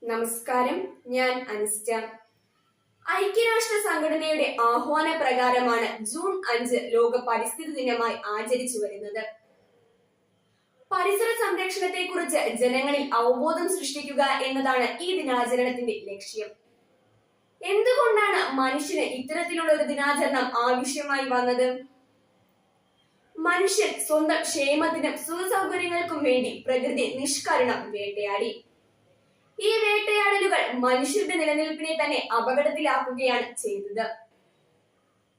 നമസ്കാരം, ഞാൻ അനിസ്റ്റ. ഐക്യരാഷ്ട്ര സംഘടനയുടെ ആഹ്വാന പ്രകാരമാണ് ജൂൺ 5 ലോക പരിസ്ഥിതി ദിനമായി ആചരിച്ചു വരുന്നത്. പരിസര സംരക്ഷണത്തെ കുറിച്ച് ജനങ്ങളിൽ അവബോധം സൃഷ്ടിക്കുക എന്നതാണ് ഈ ദിനാചരണത്തിന്റെ ലക്ഷ്യം. എന്തുകൊണ്ടാണ് മനുഷ്യന് ഇത്തരത്തിലുള്ള ഒരു ദിനാചരണം ആവശ്യമായി വന്നത്? മനുഷ്യൻ സ്വന്തം ക്ഷേമത്തിനും സുഖസൗകര്യങ്ങൾക്കും വേണ്ടി പ്രകൃതി നിഷ്കരുണം വേട്ടയാടി. ഈ വേട്ടയാടലുകൾ മനുഷ്യരുടെ നിലനിൽപ്പിനെ തന്നെ അപകടത്തിലാക്കുകയാണ് ചെയ്തത്.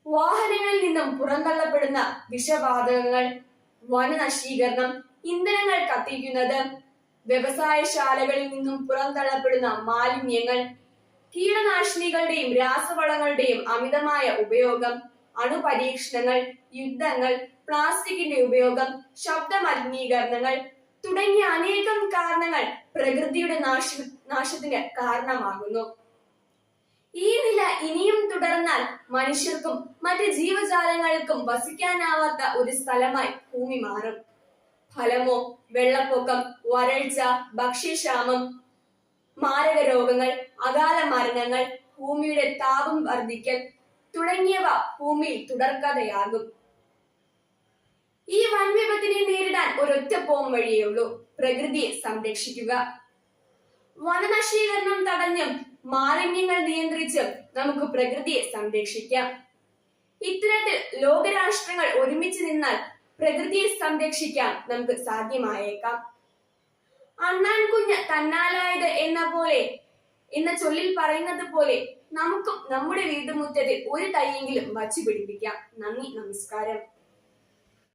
വാഹനങ്ങളിൽ നിന്നും പുറന്തള്ളപ്പെടുന്ന വിഷവാതകങ്ങൾ, വനനശീകരണം, ഇന്ധനങ്ങൾ കത്തിക്കുന്നത്, വ്യവസായശാലകളിൽ നിന്നും പുറന്തള്ളപ്പെടുന്ന മാലിന്യങ്ങൾ, കീടനാശിനികളുടെയും രാസവളങ്ങളുടെയും അമിതമായ ഉപയോഗം, അണുപരീക്ഷണങ്ങൾ, യുദ്ധങ്ങൾ, പ്ലാസ്റ്റിക്കിന്റെ ഉപയോഗം, ശബ്ദ മലിനീകരണങ്ങൾ തുടങ്ങിയ അനേകം കാരണങ്ങൾ പ്രകൃതിയുടെ നാശത്തിന് കാരണമാകുന്നു. ഈ നില ഇനിയും തുടർന്നാൽ മനുഷ്യർക്കും മറ്റ് ജീവജാലങ്ങൾക്കും വസിക്കാനാവാത്ത ഒരു സ്ഥലമായി ഭൂമി മാറും. ഫലമോ വെള്ളപ്പൊക്കം, വരൾച്ച, ഭക്ഷ്യക്ഷാമം, മാരക രോഗങ്ങൾ, അകാല മരണങ്ങൾ, ഭൂമിയുടെ താപം വർദ്ധിക്കൽ തുടങ്ങിയവ ഭൂമിയിൽ തുടർക്കഥയാകും. ഈ വൻവിപത്തിനെ നേരിടാൻ ഒരൊറ്റ പോം വഴിയേ പ്രകൃതിയെ സംരക്ഷിക്കുക. വനനശീകരണം തടഞ്ഞും മാലിന്യങ്ങൾ നിയന്ത്രിച്ചും നമുക്ക് പ്രകൃതിയെ സംരക്ഷിക്കാം. ഇത്തരത്തിൽ ലോകരാഷ്ട്രങ്ങൾ ഒരുമിച്ച് നിന്നാൽ പ്രകൃതിയെ സംരക്ഷിക്കാൻ നമുക്ക് സാധ്യമായേക്കാം. അണ്ണാൻ കുഞ്ഞ് തന്നാലായത് എന്ന ചൊല്ലിൽ പറയുന്നത് പോലെ നമുക്കും നമ്മുടെ വീട്ടുമുറ്റത്തിൽ ഒരു തൈയെങ്കിലും വച്ചു പിടിപ്പിക്കാം. നന്ദി, നമസ്കാരം.